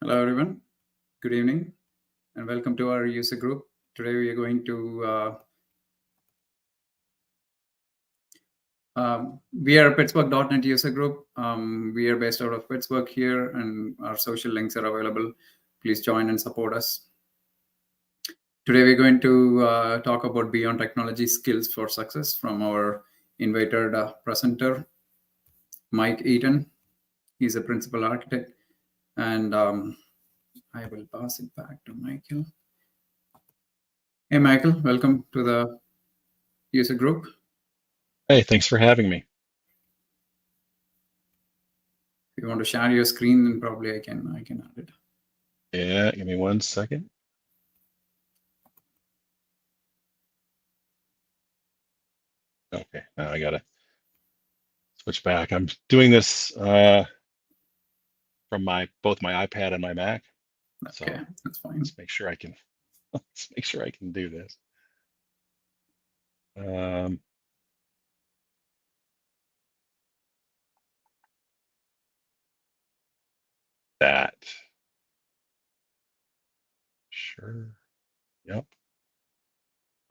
Hello, everyone. Good evening, and welcome to our user group. Today, we are going to we are a Pittsburgh.net user group. We are based out of Pittsburgh here, and our social links are available. Please join and support us. Today, we're going to talk about beyond technology skills for success from our invited presenter, Mike Eaton. He's a principal architect, and I will pass it back to Michael. Hey, Michael, welcome to the user group. Hey, thanks for having me. If you want to share your screen, then probably I can add it. Yeah, give me 1 second. Okay, now I gotta switch back. I'm doing this from both my iPad and my Mac. So Okay, that's fine. let's make sure I can do this. That. Sure. Yep.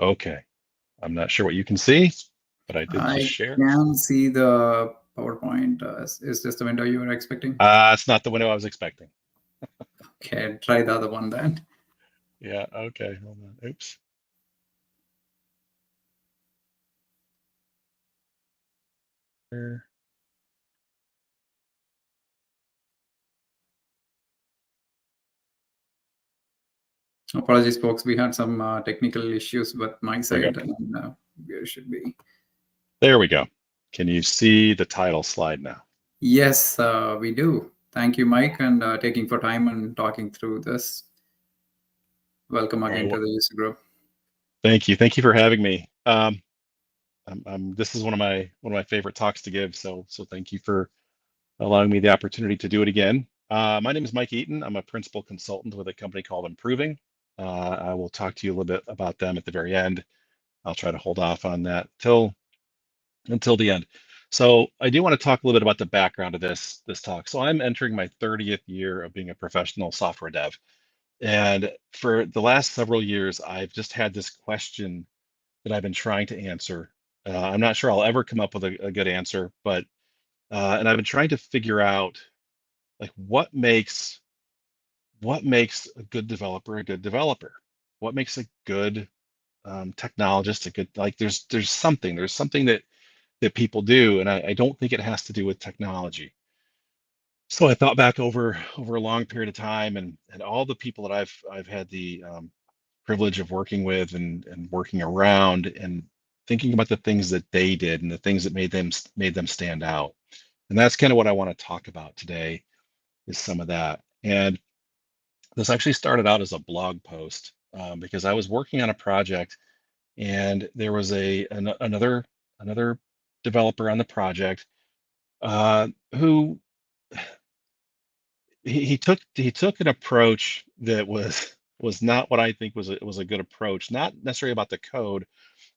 Okay. I'm not sure what you can see, but I did just I share. can see the PowerPoint. Is this the window you were expecting? It's not the window I was expecting. Okay, try the other one then. Yeah, okay. Hold on. Oops. Here. Apologies, folks. We had some technical issues with my There we side, go. and there should be. There we go. Can you see the title slide now? Yes, we do. Thank you, Mike, and taking for time and talking through this. Welcome again to the user group. Thank you. Thank you for having me. This is one of my favorite talks to give. So thank you for allowing me the opportunity to do it again. My name is Mike Eaton. I'm a principal consultant with a company called Improving. I will talk to you a little bit about them at the very end. I'll try to hold off on that until the end. So I do want to talk a little bit about the background of this talk. So I'm entering my 30th year of being a professional software dev. And for the last several years, I've just had this question that I've been trying to answer. I'm not sure I'll ever come up with a good answer, but and I've been trying to figure out like what makes a good developer a good developer? What makes a good technologist a good like there's something that people do, and I don't think it has to do with technology. So I thought back over a long period of time, and all the people that I've had the privilege of working with and working around and thinking about the things that they did and the things that made them stand out. And that's kind of what I want to talk about today is some of that. And this actually started out as a blog post because I was working on a project and there was another developer on the project who he took an approach that was not what I think was a good approach. Not necessarily about the code,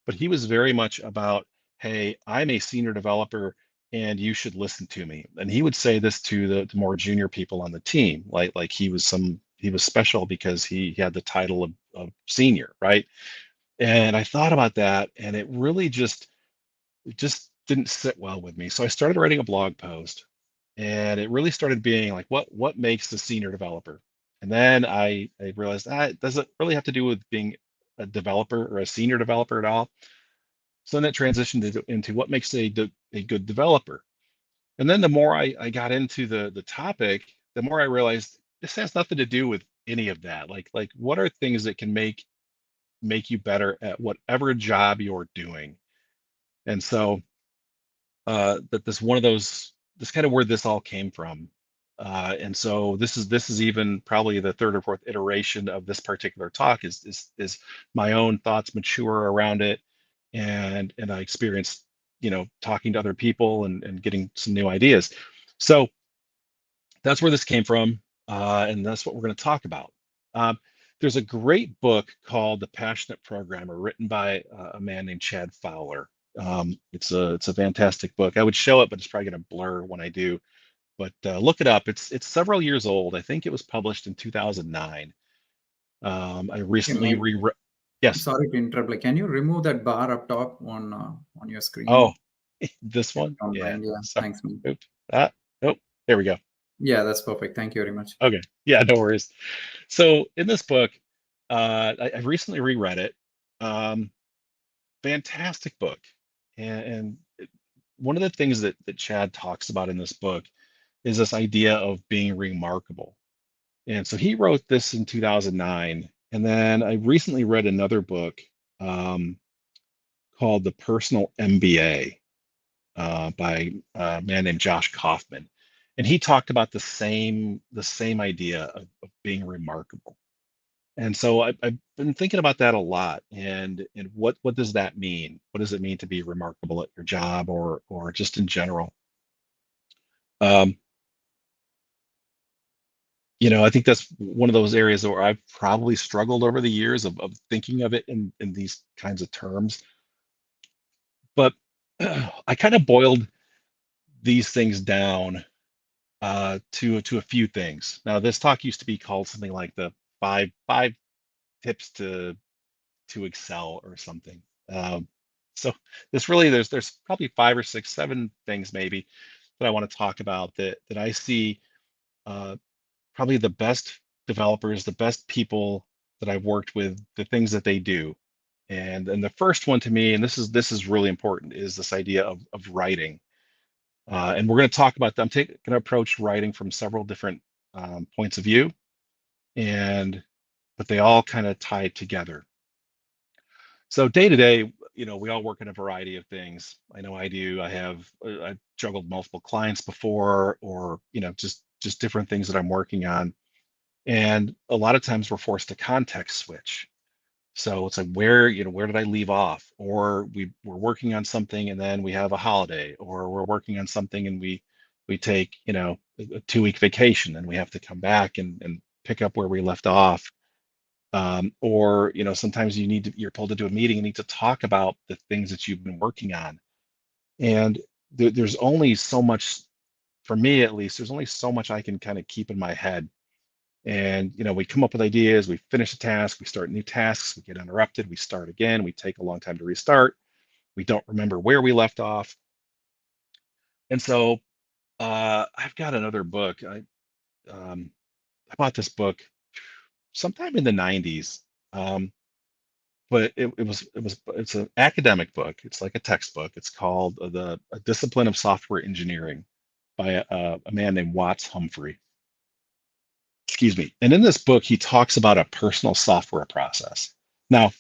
but he was very much about, hey, I'm a senior developer and you should listen to me. And he would say this to the more junior people on the team, like he was special because he had the title of senior, right? And I thought about that, and it really just didn't sit well with me. So I started writing a blog post, and it really started being like, what makes the senior developer? And then I realized it doesn't really have to do with being a developer or a senior developer at all. So then it transitioned into what makes a good developer. And then the more I got into the topic, the more I realized this has nothing to do with any of that. Like what are things that can make you better at whatever job you're doing? And so that this one of those this kind of where this all came from. And so this is even probably the third or fourth iteration of this particular talk is my own thoughts mature around it, and I experienced talking to other people and getting some new ideas. So that's where this came from, and that's what we're going to talk about. Um, there's a great book called The Passionate Programmer, written by a man named Chad Fowler. It's a fantastic book. I would show it, but it's probably going to blur when I do. but look it up. It's several years old. I think it was published in 2009. I Hey, recently Mike, reread. Yes. sorry to interrupt. Like, can you remove that bar up top on your Oh, screen? this If you one. don't Yeah. mind. Yeah, So, thanks, man. oops. Ah, nope. There we go. Yeah, that's perfect. Thank you very much. Okay. Yeah, no worries. So in this book, I recently reread it. Um, Fantastic book. And one of the things that Chad talks about in this book is this idea of being remarkable. And so he wrote this in 2009. And then I recently read another book um, called The Personal MBA by a man named Josh Kaufman. And he talked about the same idea of being remarkable. And so I've been thinking about that a lot. And what does that mean? What does it mean to be remarkable at your job or just in general? Um, I think that's one of those areas where I've probably struggled over the years of thinking of it in these kinds of terms. But I kind of boiled these things down to a few things. Now, this talk used to be called something like the five tips to excel or something. Um, so this really there's probably five or six, seven things maybe that I want to talk about that I see uh, probably the best developers, the best people that I've worked with, the things that they do. And the first one to me, and this is really important, is this idea of writing. And we're going to talk about them. I'm going to approach writing from several different points of view, and but they all kind of tie together. So day to day, we all work in a variety of things. I know I do. I've juggled multiple clients before, or just different things that I'm working on. And a lot of times we're forced to context switch. So it's like where did I leave off? Or we're working on something and then we have a holiday, or we're working on something and we take, a 2 week vacation and we have to come back and pick up where we left off. Or sometimes you're pulled into a meeting and need to talk about the things that you've been working on. And there's only so much, for me at least, there's only so much I can kind of keep in my head. And we come up with ideas, we finish a task, we start new tasks, we get interrupted, we start again, we take a long time to restart, we don't remember where we left off. And so I've got another book. Um, I bought this book sometime in the 90s. But it's an academic book. It's like a textbook. It's called the A Discipline of Software Engineering by a man named Watts Humphrey. Excuse me. And in this book, he talks about a personal software process. Now,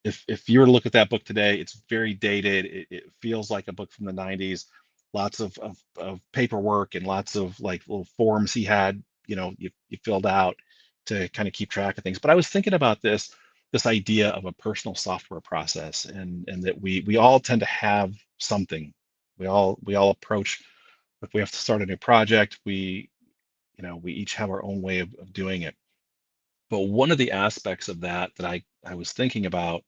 if you were to look at that book today, it's very dated. It feels like a book from the 90s. Lots of paperwork and lots of like little forms he had, you filled out to kind of keep track of things. But I was thinking about this idea of a personal software process, and that we all tend to have something. We all approach, if we have to start a new project, we each have our own way of doing it. But one of the aspects of that I was thinking about,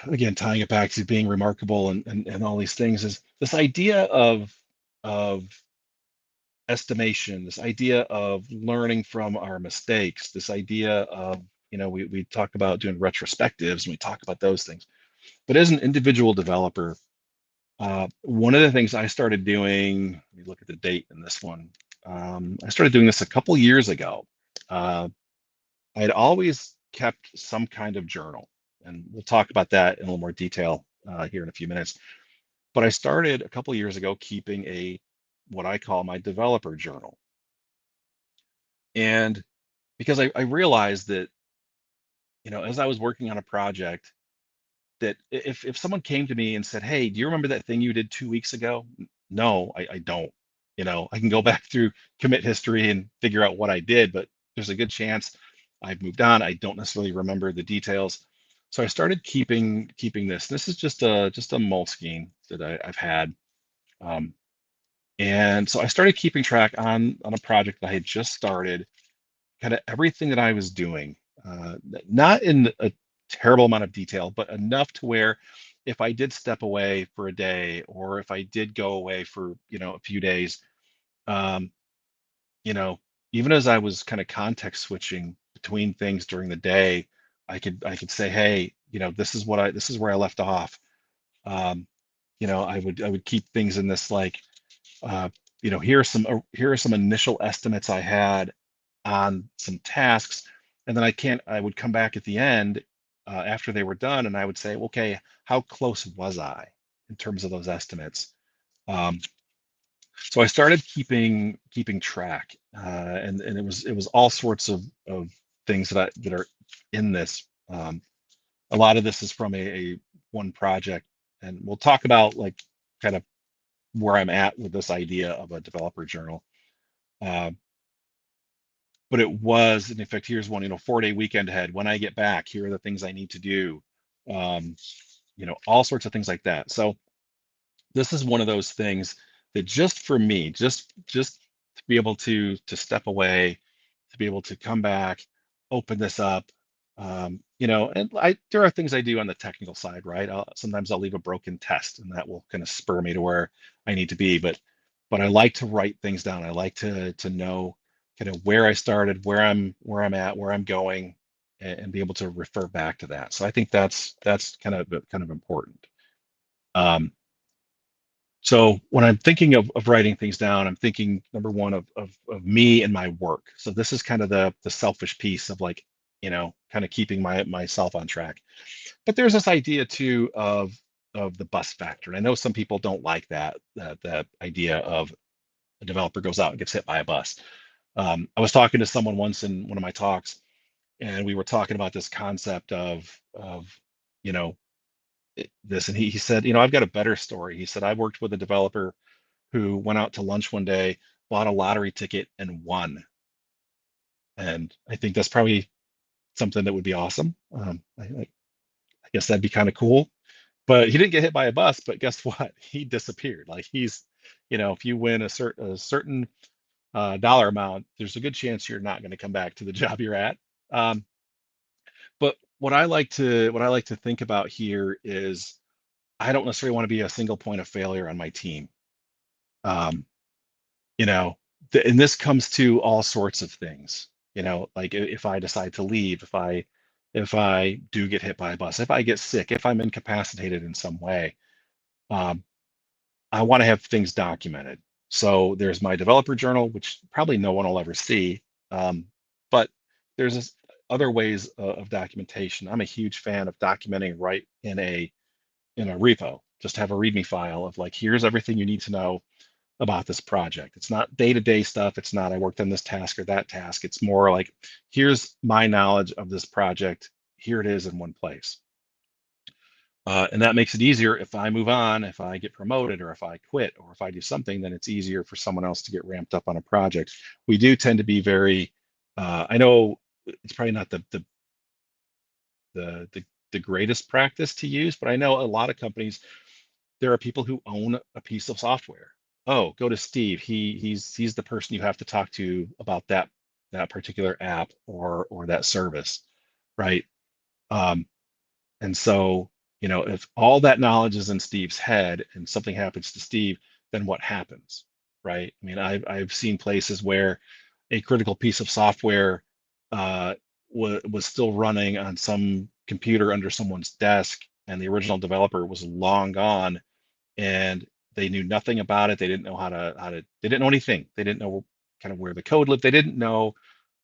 again, tying it back to being remarkable and all these things, is this idea of estimation, this idea of learning from our mistakes, this idea of, we talk about doing retrospectives and we talk about those things. But as an individual developer, one of the things I started doing, let me look at the date in this one. I started doing this a couple years ago. Uh, I had always kept some kind of journal, and we'll talk about that in a little more detail here in a few minutes. But I started a couple years ago keeping what I call my developer journal. And because I realized that, as I was working on a project, that if someone came to me and said, "Hey, do you remember that thing you did 2 weeks ago?" No, I don't. I can go back through commit history and figure out what I did, but there's a good chance I've moved on. I don't necessarily remember the details. So I started keeping this. This is just a Moleskine that I've had. Um, and so I started keeping track on a project that I had just started, kind of everything that I was doing, not in a terrible amount of detail, but enough to where if I did step away for a day, or if I did go away for, a few days, um, you know, even as I was kind of context switching between things during the day, I could say, hey, this is where I left off. Um, I would keep things in this, like, here are some initial estimates I had on some tasks, and then I would come back at the end, after they were done, and I would say, okay, how close was I in terms of those estimates? Um, so I started keeping track, and it was all sorts of things that are in this. A lot of this is from a one project, and we'll talk about, like, kind of where I'm at with this idea of a developer journal. Uh, but it was, in effect, here's one, 4-day weekend ahead. When I get back, here are the things I need to do. Um, all sorts of things like that. So this is one of those things that, just for me, just to be able to step away, to be able to come back, open this up. And there are things I do on the technical side, right? Sometimes I'll leave a broken test, and that will kind of spur me to where I need to be. But I like to write things down. I like to know kind of where I started, where I'm at, where I'm going, and be able to refer back to that. So I think that's kind of important. Um, so when I'm thinking of writing things down, I'm thinking, number one, of me and my work. So this is kind of the selfish piece of, like, kind of keeping myself on track. But there's this idea too of the bus factor. And I know some people don't like that idea of a developer goes out and gets hit by a bus. I was talking to someone once in one of my talks, and we were talking about this concept of you know this, and he said, I've got a better story. He said, I worked with a developer who went out to lunch one day, bought a lottery ticket, and won. And I think that's probably something that would be awesome. I guess that'd be kind of cool. But he didn't get hit by a bus. But guess what? He disappeared. Like, if you win a certain dollar amount, there's a good chance you're not going to come back to the job you're at. Um, but what I like to think about here is, I don't necessarily want to be a single point of failure on my team. Um, you know and this comes to all sorts of things, like, if I decide to leave, if I do get hit by a bus, if I get sick, if I'm incapacitated in some way. um, I want to have things documented. So there's my developer journal, which probably no one will ever see. But there's other ways of documentation. I'm a huge fan of documenting right in a repo. Just have a README file of, like, here's everything you need to know about this project. It's not day-to-day stuff. It's not, I worked on this task or that task. It's more like, here's my knowledge of this project. Here it is in one place. And that makes it easier if I move on, if I get promoted, or if I quit, or if I do something, then it's easier for someone else to get ramped up on a project. We do tend to be very, I know it's probably not the greatest practice to use, but I know a lot of companies, there are people who own a piece of software. Oh, go to Steve. He's the person you have to talk to about that particular app or that service, right? Um, and so, if all that knowledge is in Steve's head and something happens to Steve, then what happens, right? I mean, I've seen places where a critical piece of software was still running on some computer under someone's desk, and the original developer was long gone, and they knew nothing about it. They didn't know they didn't know anything. They didn't know kind of where the code lived. They didn't know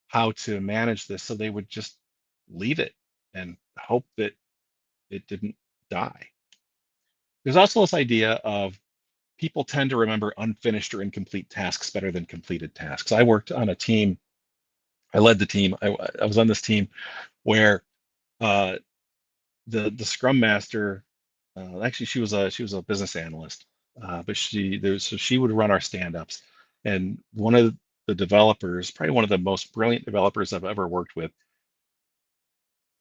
how to manage this, so they would just leave it and hope that it didn't die. There's also this idea of, people tend to remember unfinished or incomplete tasks better than completed tasks. I worked on a team. I led the team. I was on this team where uh, the Scrum Master, actually, she was a business analyst, but so she would run our stand-ups, and one of the developers, probably one of the most brilliant developers I've ever worked with,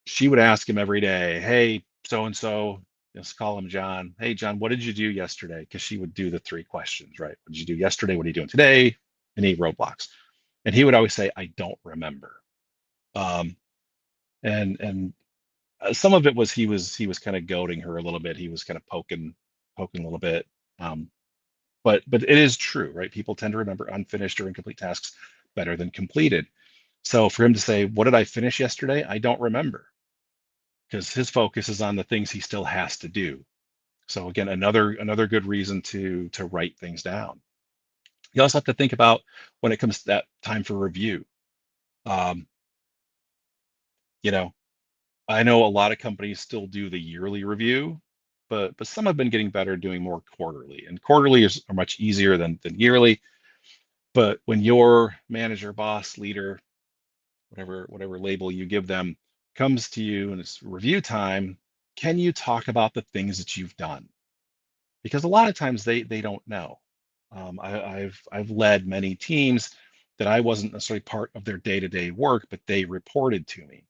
she would ask him every day, "Hey, so and so," let's call him John. "Hey, John, what did you do yesterday?" Because she would do the three questions, right? What did you do yesterday? What are you doing today? Any roadblocks? And he would always say, "I don't remember." Um, and some of it was he was kind of goading her a little bit. He was kind of poking a little bit. Um, but it is true, right? People tend to remember unfinished or incomplete tasks better than completed. So for him to say, "What did I finish yesterday?" I don't remember, because his focus is on the things he still has to do. So again, another good reason to write things down. You also have to think about when it comes to that time for review. Um, you know, I know a lot of companies still do the yearly review, but some have been getting better doing more quarterly. And quarterly are much easier than yearly. But when your manager, boss, leader, whatever label you give them, comes to you and it's review time, can you talk about the things that you've done? Because a lot of times they don't know. I've led many teams that I wasn't necessarily part of their day-to-day work, but they reported to me.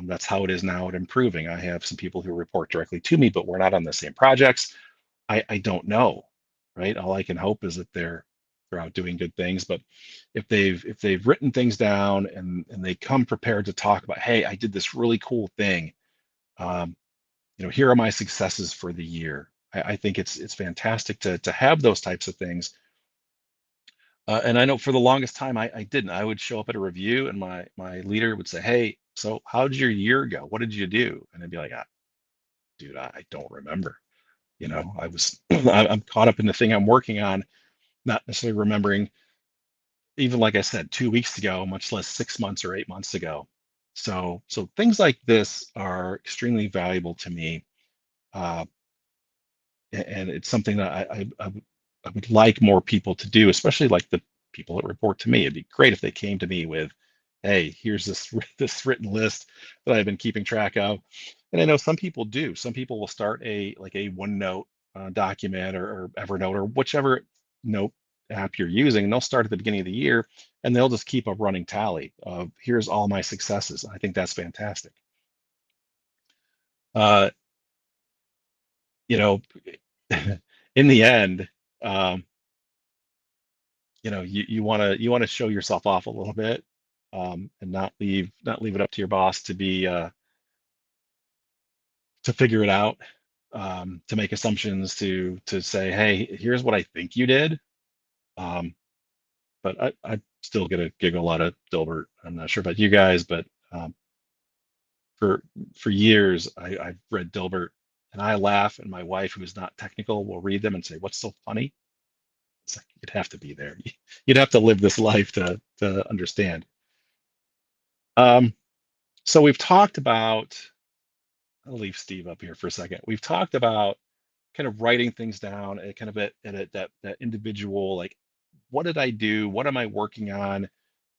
That's how it is now at Improving. I have some people who report directly to me, but we're not on the same projects. I don't know, right? All I can hope is that they're out doing good things. But if they've written things down and they come prepared to talk about, hey, I did this really cool thing. Um, here are my successes for the year. I think it's fantastic to have those types of things. And I know for the longest time I didn't. I would show up at a review and my leader would say, "Hey, so how did your year go? What did you do?" And I'd be like, dude, I don't remember. I was I'm caught up in the thing I'm working on, not necessarily remembering, even like I said, 2 weeks ago, much less 6 months or 8 months ago. So things like this are extremely valuable to me. Uh, and it's something that I would like more people to do, especially like the people that report to me. It'd be great if they came to me with, "Hey, here's this this written list that I've been keeping track of." And I know some people do. Some people will start a OneNote document or Evernote or whichever note app you're using, and they'll start at the beginning of the year and they'll just keep a running tally of, "Here's all my successes." I think that's fantastic. Uh, you know, in the end, um, you want to show yourself off a little bit, and not leave it up to your boss to figure it out, to make assumptions, to say, "Hey, here's what I think you did." Um, but I still get a giggle out of Dilbert. I'm not sure about you guys, but for for years I've read Dilbert and I laugh, and my wife, who is not technical, will read them and say, "What's so funny?" It's like you'd have to be there. You'd have to live this life to understand. Um, so we've talked about. I'll leave Steve up here for a second. We've talked about kind of writing things down at kind of that individual, like, what did I do? What am I working on?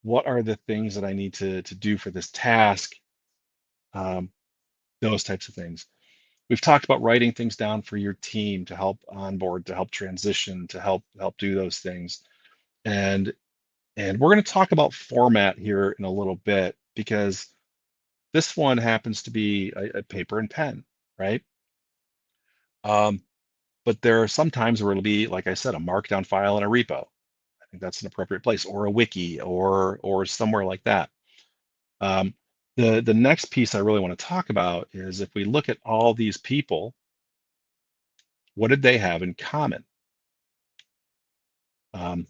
What are the things that I need to do for this task? Um, those types of things. We've talked about writing things down for your team to help onboard, to help transition, to help do those things. And and we're going to talk about format here in a little bit, because this one happens to be a paper and pen, right? Um, but there are some times where it'll be, like I said, a markdown file in a repo. I think that's an appropriate place, or a wiki, or somewhere like that. Um, the next piece I really want to talk about is, if we look at all these people, what did they have in common? Um,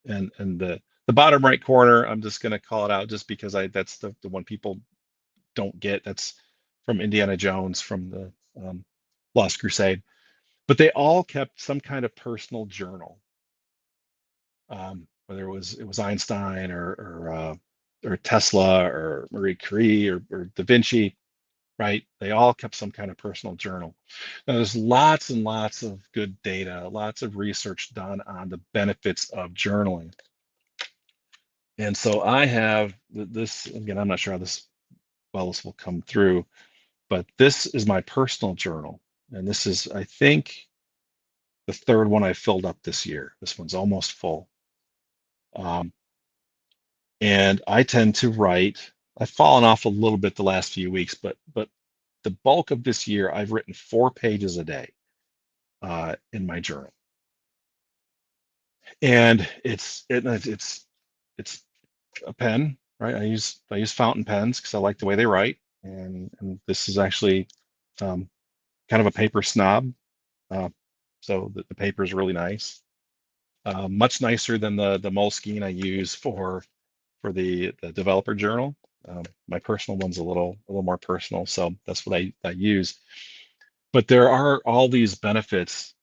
and the bottom right corner, I'm just going to call it out just because that's the one people don't get. That's from Indiana Jones, from the Lost Crusade. But they all kept some kind of personal journal, whether it was Einstein or Tesla or Marie Curie or Da Vinci, right? They all kept some kind of personal journal. Now, there's lots and lots of good data, lots of research done on the benefits of journaling. And so I have this, again, I'm not sure how this will come through, but this is my personal journal. And this is, I think, the third one I filled up this year. This one's almost full. Um, and I tend to write. I've fallen off a little bit the last few weeks, but the bulk of this year, I've written 4 pages a day in my journal, and it's a pen, right? I use fountain pens because I like the way they write. and this is actually kind of a paper snob, so the paper is really nice. Much nicer than the Moleskine I use for the developer journal. My personal one's a little more personal, so that's what I use. But there are all these benefits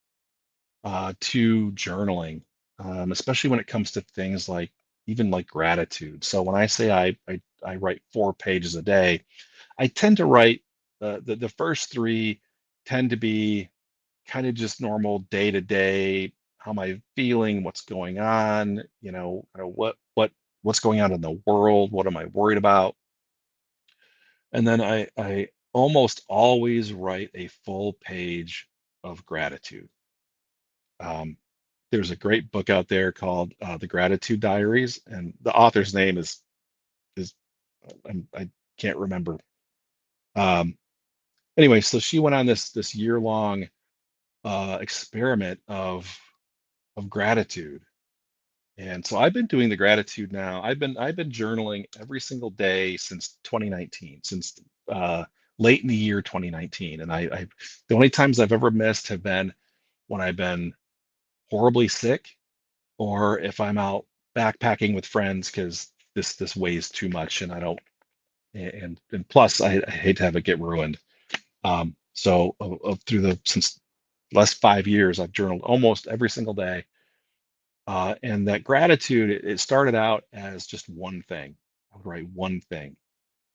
to journaling, especially when it comes to things like even like gratitude. So when I say I write 4 pages a day, I tend to write the first three tend to be kind of just normal day to day. How am I feeling? What's going on? What's going on in the world? What am I worried about? And then I almost always write a full page of gratitude. Um, there's a great book out there called The Gratitude Diaries, and the author's name is I can't remember. Um, anyway, so she went on this year long experiment of gratitude, and so I've been doing the gratitude now. I've been journaling every single day since 2019, since late in the year 2019, and I the only times I've ever missed have been when I've been horribly sick or if I'm out backpacking with friends because this weighs too much and I don't and plus I hate to have it get ruined. So through the since last 5 years, I've journaled almost every single day. And that gratitude, it started out as just one thing. I would write one thing,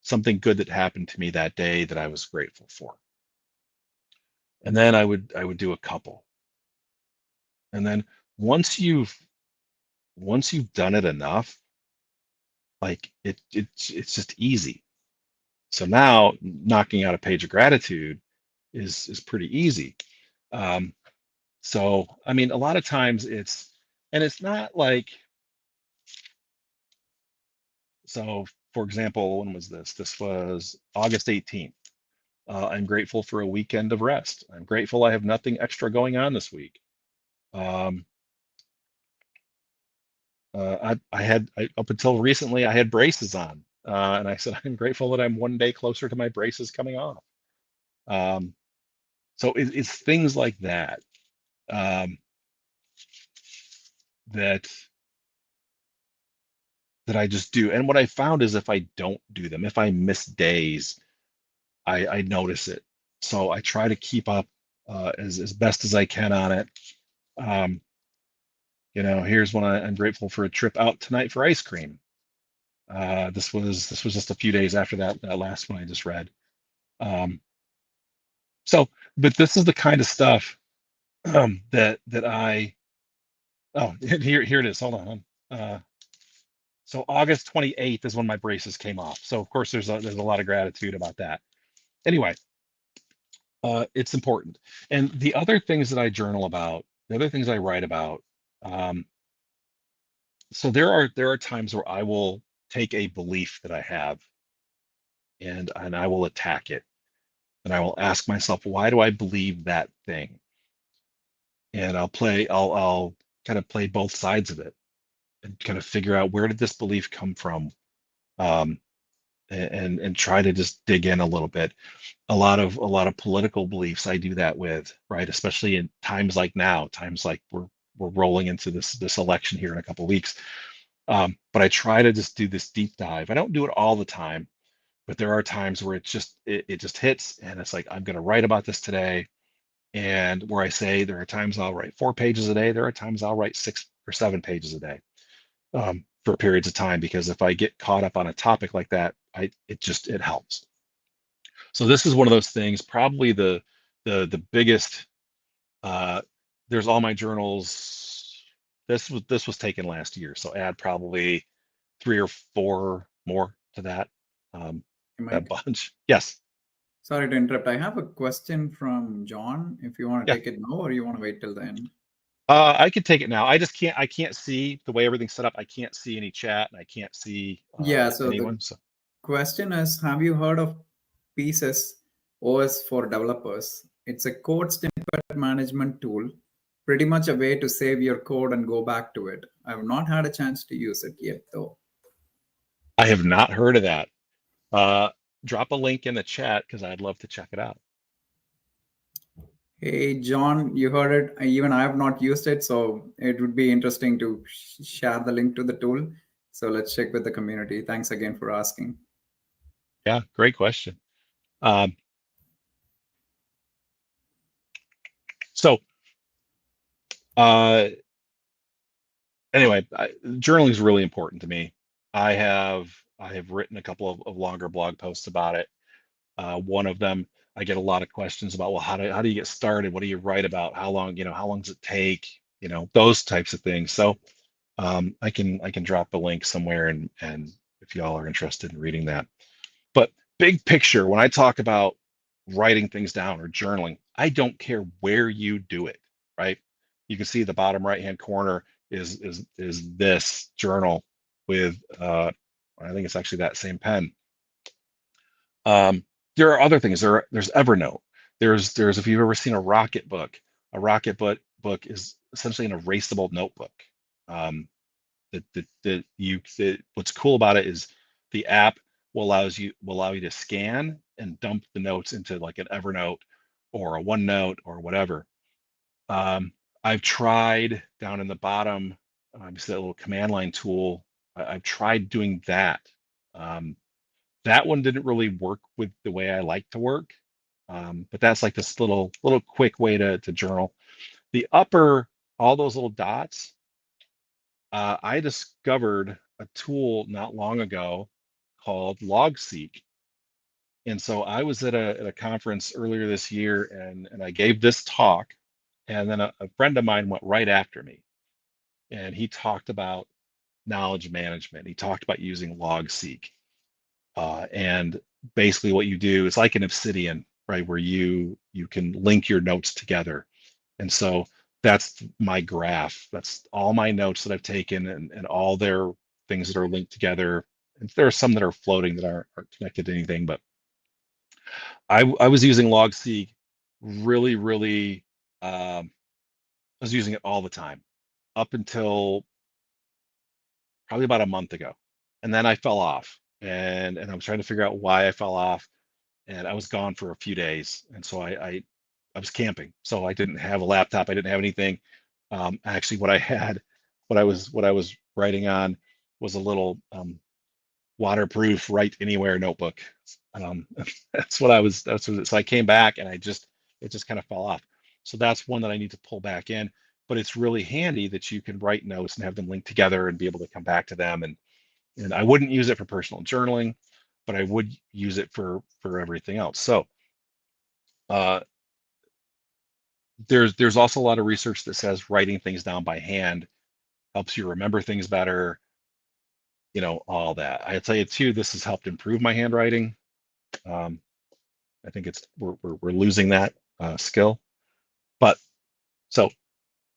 something good that happened to me that day that I was grateful for. And then I would do a couple. And then once you've once you've done it enough, like it's just easy. So now knocking out a page of gratitude is pretty easy. Um, so I mean, a lot of times it's not like so. For example, when was this? This was August 18th. I'm grateful for a weekend of rest. I'm grateful I have nothing extra going on this week. Um, up until recently, I had braces on, and I said I'm grateful that I'm one day closer to my braces coming off. Um, so it's things like that um, that that I just do. And what I found is if I don't do them, if I miss days, I notice it. So I try to keep up as best as I can on it. Um, here's when I'm grateful for a trip out tonight for ice cream. This was just a few days after that last one I just read. Um, so, but this is the kind of stuff that I oh here it is. Hold on. So August 28th is when my braces came off. So of course there's a lot of gratitude about that. Anyway, it's important. And the other things that I journal about, the other things I write about, um, so there are times where I will take a belief that I have and I will attack it. And I will ask myself, why do I believe that thing? And I'll kind of play both sides of it and kind of figure out where did this belief come from? Um, and try to just dig in a little bit. A lot of political beliefs I do that with, right? Especially in times like now, times like we're rolling into this election here in a couple of weeks. But I try to just do this deep dive. I don't do it all the time, but there are times where it just hits and it's like I'm going to write about this today. And where I say there are times I'll write 4 pages a day, there are times I'll write 6 or 7 pages a day for periods of time because if I get caught up on a topic like that, it helps. So this is one of those things, probably the biggest. Uh, there's all my journals. This was taken last year, so add probably 3 or 4 more to that. Um, Hey, that Mike. bunch. Yes. Sorry to interrupt. I have a question from John. If you want to Yeah. take it now or you want to wait till the end. I could take it now. I can't see the way everything's set up. I can't see any chat and I can't see Yeah, so the anyone. So question is, have you heard of Pieces OS for developers? It's a code snippet management tool, pretty much a way to save your code and go back to it. I've not had a chance to use it yet, though. I have not heard of that. Uh, drop a link in the chat because I'd love to check it out. Hey, John, you heard it. Even I have not used it, so it would be interesting to share the link to the tool. So let's check with the community. Thanks again for asking. Yeah, great question. Um, so uh, anyway, journaling is really important to me. I have written a couple of longer blog posts about it. One of them, I get a lot of questions about, well, how do you get started? What do you write about? How long does it take? Those types of things. So I can drop a link somewhere, and if y'all are interested in reading that. But big picture, when I talk about writing things down or journaling, I don't care where you do it, right? You can see the bottom right hand corner is this journal with I think it's actually that same pen. Um, there are other things. There's Evernote. There's if you've ever seen a Rocket book, a Rocket book is essentially an erasable notebook. Um, what's cool about it is the app will allow you to scan and dump the notes into like an Evernote or a OneNote or whatever. Um, I've tried down in the bottom, you see that little command line tool. I've tried doing that. Um, that one didn't really work with the way I like to work. But that's like this little quick way to journal. The upper, all those little dots, I discovered a tool not long ago called LogSeek. And so I was at a conference earlier this year, and I gave this talk, and then a friend of mine went right after me, and he talked about knowledge management. He talked about using LogSeek. And basically what you do is like an Obsidian, right, where you can link your notes together. And so that's my graph. That's all my notes that I've taken, and all their things that are linked together. And there are some that are floating that aren't connected to anything, but I was using LogSeek really, really, I was using it all the time up until probably about a month ago. And then I fell off, and I was trying to figure out why I fell off, and I was gone for a few days. And so I was camping, so I didn't have a laptop. I didn't have anything. Actually, what I had, what I was writing on was a little waterproof write anywhere notebook. Um, that's what I was. So I came back, and it just kind of fell off. So that's one that I need to pull back in. But it's really handy that you can write notes and have them linked together and be able to come back to them. And I wouldn't use it for personal journaling, but I would use it for everything else. So uh, there's also a lot of research that says writing things down by hand helps you remember things better, all that. I tell you too, this has helped improve my handwriting. Um, I think we're losing that skill. But so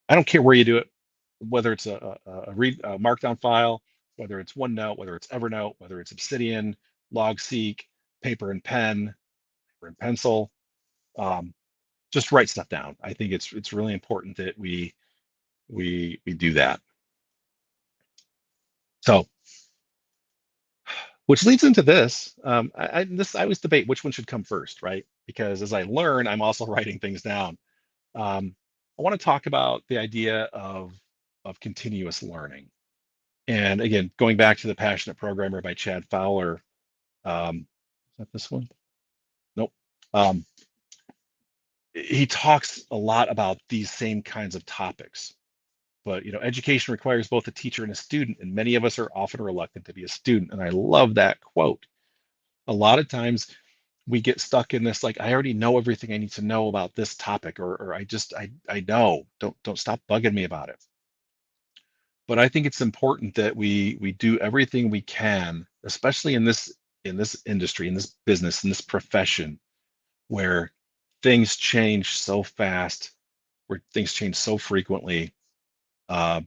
I don't care where you do it, whether it's a markdown file, whether it's OneNote, whether it's Evernote, whether it's Obsidian, LogSeek, paper and pen, paper and pencil. Um, just write stuff down. I think it's really important that we do that. So, which leads into this. I always debate which one should come first, right? Because as I learn, I'm also writing things down. Um, I want to talk about the idea of continuous learning. And again, going back to The Passionate Programmer by Chad Fowler. Is that this one? Nope. Um, he talks a lot about these same kinds of topics. But education requires both a teacher and a student, and many of us are often reluctant to be a student. And I love that quote. A lot of times we get stuck in this, like, I already know everything I need to know about this topic, or I know. Don't stop bugging me about it. But I think it's important that we do everything we can, especially in this industry, in this business, in this profession, where things change so fast, where things change so frequently. Uh,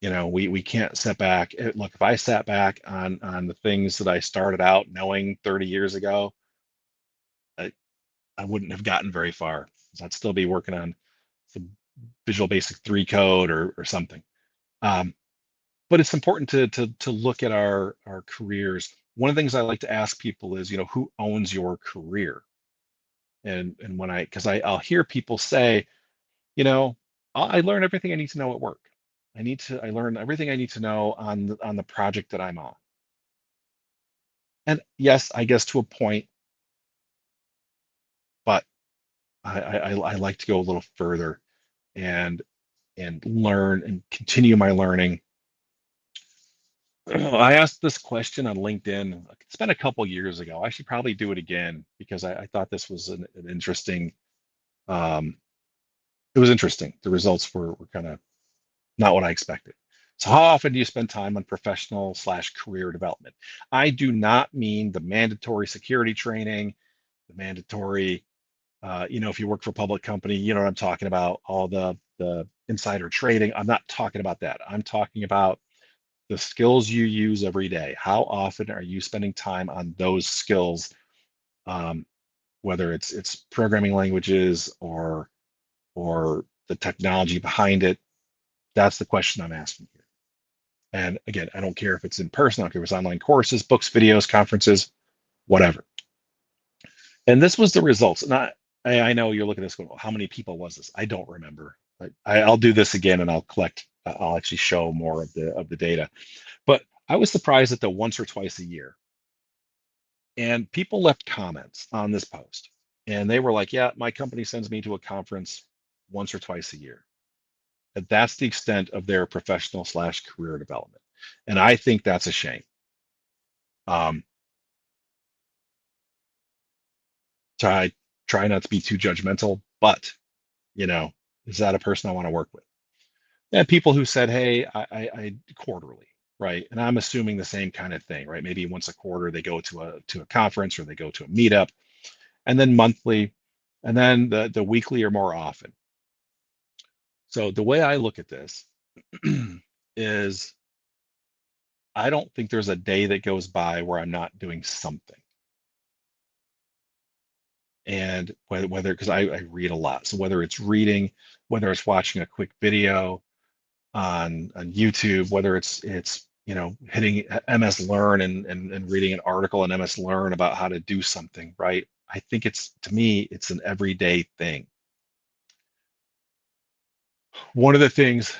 we can't sit back. Look, if I sat back on the things that I started out knowing 30 years ago, I, I wouldn't have gotten very far. So I'd still be working on some Visual Basic 3 code or something. Um, but it's important to look at our careers one of the things I like to ask people is, who owns your career? And when because I'll hear people say, you know, I learn everything I need to know at work. I learn everything I need to know on the project that I'm on. And yes, I guess to a point, but I like to go a little further and learn and continue my learning. I asked this question on LinkedIn. It's been a couple years ago. I should probably do it again because I thought this was an interesting. Um, it was interesting. The results were kind of not what I expected. So, how often do you spend time on professional/career development? I do not mean the mandatory security training, the mandatory, if you work for a public company, you know what I'm talking about, all the insider trading. I'm not talking about that. I'm talking about the skills you use every day. How often are you spending time on those skills? Um, whether it's programming languages or the technology behind it. That's the question I'm asking here. And again, I don't care if it's in person, I don't care if it's online courses, books, videos, conferences, whatever. And this was the results. And I know you're looking at this going, well, how many people was this? I don't remember. I'll do this again and I'll actually show more of the data. But I was surprised at the once or twice a year. And people left comments on this post. And they were like, yeah, my company sends me to a conference once or twice a year. And that's the extent of their professional/career development. And I think that's a shame. Um, try try not to be too judgmental, but you know, is that a person I want to work with? And people who said, hey, I quarterly, right? And I'm assuming the same kind of thing, right? Maybe once a quarter they go to a conference or they go to a meetup, and then monthly, and then the weekly or more often. So the way I look at this is I don't think there's a day that goes by where I'm not doing something. And whether because I read a lot, so whether it's reading, whether it's watching a quick video on YouTube, whether it's hitting MS Learn and reading an article in MS Learn about how to do something, right? I think to me it's an everyday thing. One of the things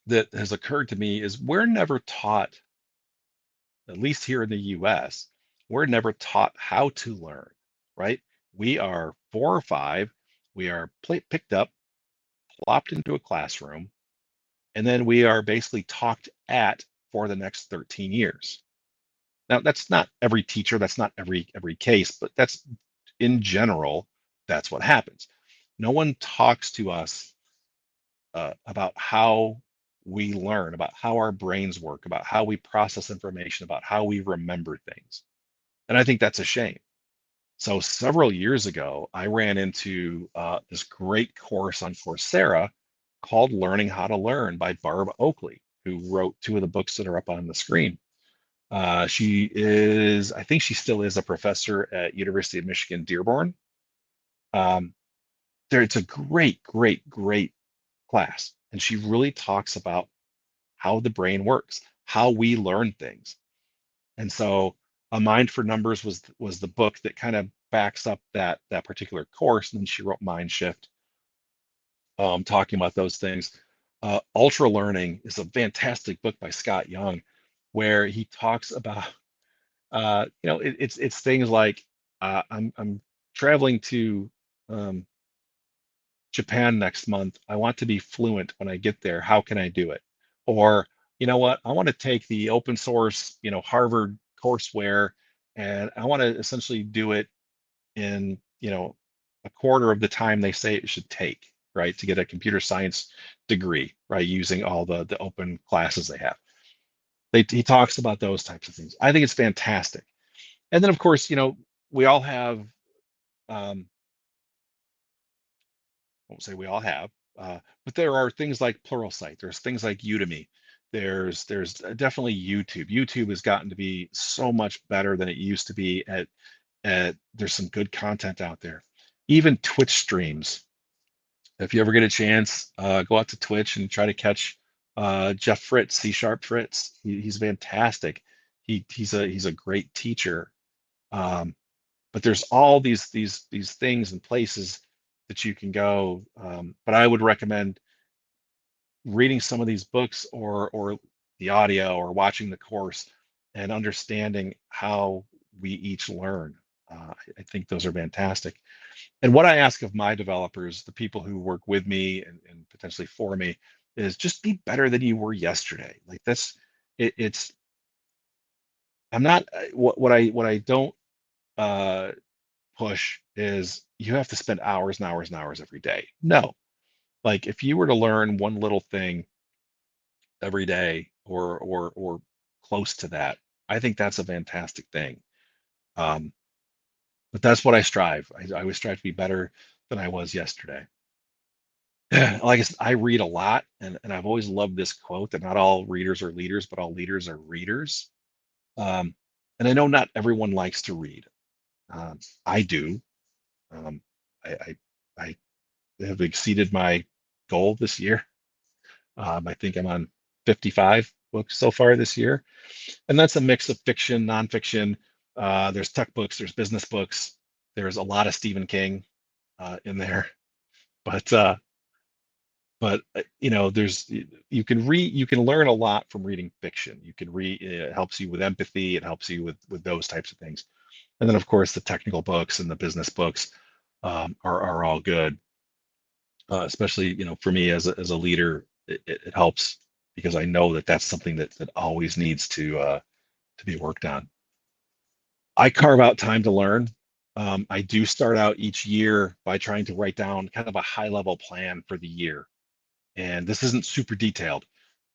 that has occurred to me is we're never taught, at least here in the US, we're never taught how to learn, right? We are 4 or 5, we are picked up, plopped into a classroom, and then we are basically talked at for the next 13 years. Now, that's not every teacher, that's not every case, but that's in general, that's what happens. No one talks to us about how we learn, about how our brains work, about how we process information, about how we remember things. And I think that's a shame. So several years ago, I ran into this great course on Coursera called Learning How to Learn by Barb Oakley, who wrote 2 of the books that are up on the screen. I think she still is a professor at University of Michigan, Dearborn. Um, it's a great class. And she really talks about how the brain works, how we learn things. And so A Mind for Numbers was the book that kind of backs up that particular course. And then she wrote Mind Shift, talking about those things. Ultra Learning is a fantastic book by Scott Young, where he talks about it's things like I'm traveling to um, Japan next month. I want to be fluent when I get there. How can I do it? Or, you know what? I want to take the open source, Harvard courseware, and I want to essentially do it in, a quarter of the time they say it should take, right? To get a computer science degree, right? Using all the open classes they have. He talks about those types of things. I think it's fantastic. And then, of course, we all have, um, I won't say we all have, but there are things like Pluralsight. There's things like Udemy. There's definitely YouTube. YouTube has gotten to be so much better than it used to be. There's some good content out there. Even Twitch streams. If you ever get a chance, go out to Twitch and try to catch Jeff Fritz, C Sharp Fritz. He's fantastic. He's a great teacher. Um, but there's all these things and places that you can go. But I would recommend reading some of these books or the audio or watching the course and understanding how we each learn. I think those are fantastic. And what I ask of my developers, the people who work with me and potentially for me, is just be better than you were yesterday. Like that's it's I'm not what I don't uh push is you have to spend hours and hours and hours every day. No. Like if you were to learn one little thing every day or close to that, I think that's a fantastic thing. Um, but that's what I strive. I always strive to be better than I was yesterday. Like I said, I read a lot, and I've always loved this quote that not all readers are leaders, but all leaders are readers. Um, and I know not everyone likes to read. I do. Um, I have exceeded my goal this year. I think I'm on 55 books so far this year, and that's a mix of fiction, nonfiction. There's tech books, there's business books, there's a lot of Stephen King in there, but there's you can learn a lot from reading fiction. You can read it helps you with empathy, it helps you with those types of things, and then of course the technical books and the business books are all good. Especially for me as a leader, it helps because I know that that's something that always needs to be worked on. I carve out time to learn. I do start out each year by trying to write down kind of a high level plan for the year. And this isn't super detailed,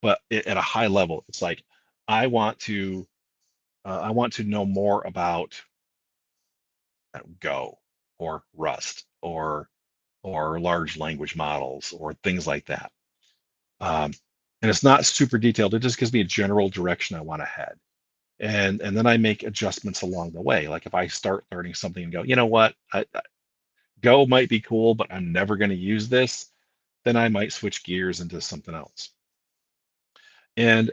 but at a high level, it's like I want to I want to know more about Go or Rust or large language models or things like that. Um, and it's not super detailed. It just gives me a general direction I want to head. And then I make adjustments along the way. Like if I start learning something and go, you know what, Go might be cool, but I'm never going to use this, then I might switch gears into something else. And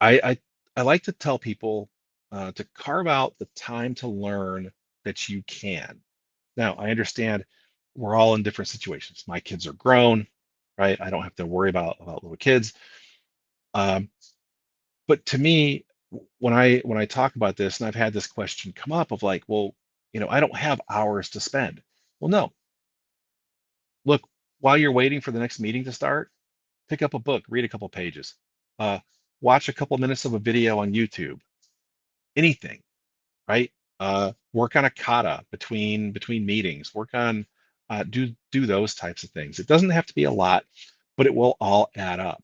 I like to tell people to carve out the time to learn that you can. Now, I understand we're all in different situations. My kids are grown, right? I don't have to worry about little kids. Um, but to me, when I talk about this, and I've had this question come up of like, well, I don't have hours to spend. Well, no, look, while you're waiting for the next meeting to start, pick up a book, read a couple pages, uh, watch a couple minutes of a video on YouTube, anything, right? Work on a kata between meetings. Work on do those types of things. It doesn't have to be a lot, but it will all add up.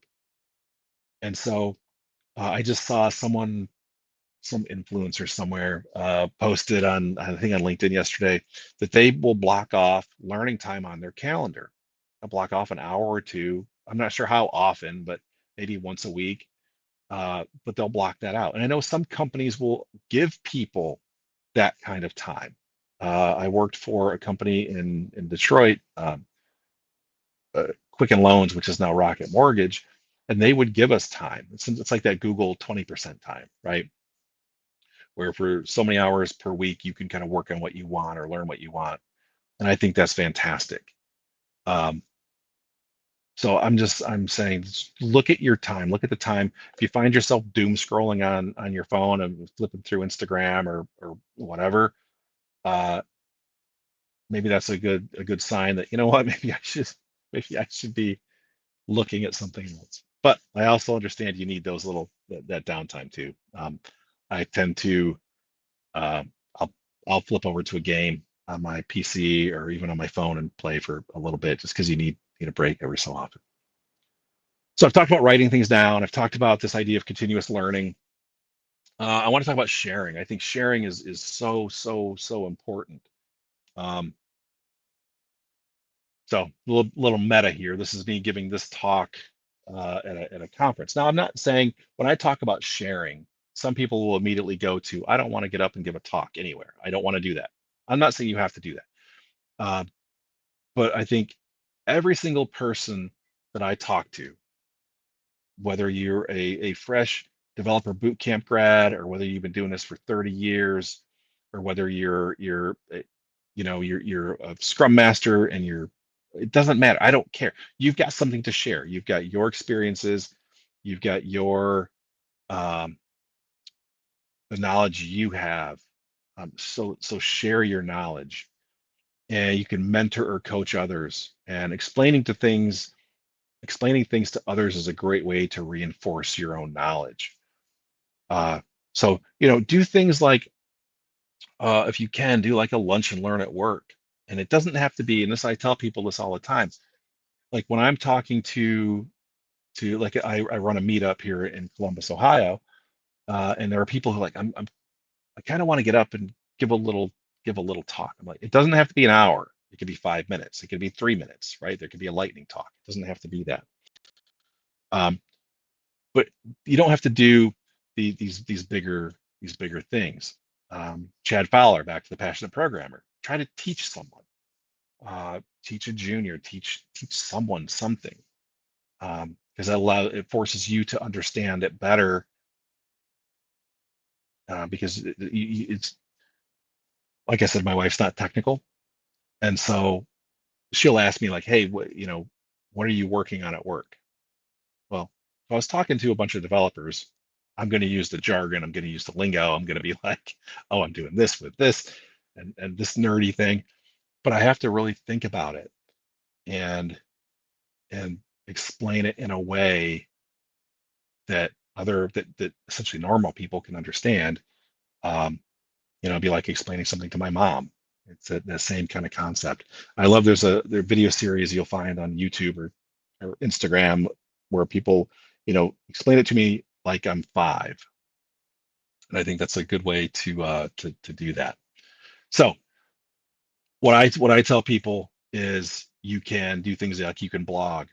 And so I just saw some influencer somewhere posted on I think on LinkedIn yesterday that they will block off learning time on their calendar. They'll block off an hour or two. I'm not sure how often, but maybe once a week. But they'll block that out. And I know some companies will give people that kind of time. I worked for a company in Detroit, Quicken Loans, which is now Rocket Mortgage, and they would give us time. It's like that Google 20% time, right? Where for so many hours per week you can kind of work on what you want or learn what you want, and I think that's fantastic. um, so I'm saying look at your time, look at the time. If you find yourself doom scrolling on your phone and flipping through Instagram or whatever, uh, maybe that's a good sign that what maybe I should be looking at something else. But I also understand you need that downtime too. I tend to Um, I'll I'll flip over to a game on my PC or even on my phone and play for a little bit just because you need a break every so often. So I've talked about writing things down. I've talked about this idea of continuous learning. I want to talk about sharing. I think sharing is so important. Um, so little meta here. This is me giving this talk at a conference. Now I'm not saying when I talk about sharing, some people will immediately go to I don't want to get up and give a talk anywhere. I don't want to do that. I'm not saying you have to do that. Uh, but I think every single person that I talk to, whether you're a fresh developer boot camp grad, or whether you've been doing this for 30 years, or whether you're a scrum master and it doesn't matter. I don't care. You've got something to share. You've got your experiences, you've got your um, the knowledge you have. So share your knowledge, and you can mentor or coach others. And explaining things to others is a great way to reinforce your own knowledge. So do things like, if you can, do like a lunch and learn at work. And it doesn't have to be, and this I tell people this all the time. Like when I'm talking to like I run a meetup here in Columbus, Ohio, and there are people who are like, I kind of want to get up and give a little talk. I'm like, it doesn't have to be an hour. It could be 5 minutes. It could be 3 minutes, right? There could be a lightning talk. It doesn't have to be that. Um, but you don't have to do these bigger things. Chad Fowler, back to the passionate programmer. Try to teach someone, teach a junior, teach someone something, because it forces you to understand it better. Because it's like I said, my wife's not technical, and so she'll ask me like, "Hey, what are you working on at work?" Well, if I was talking to a bunch of developers, I'm going to use the jargon, I'm going to use the lingo, I'm going to be like, "Oh, I'm doing this with this and this nerdy thing," but I have to really think about it and and explain it in a way that essentially normal people can understand. Um, it'd be like explaining something to my mom. It's the same kind of concept. I love there video series you'll find on YouTube or Instagram where people, explain it to me like I'm 5. And I think that's a good way to do that. So what I tell people is you can do things like you can blog,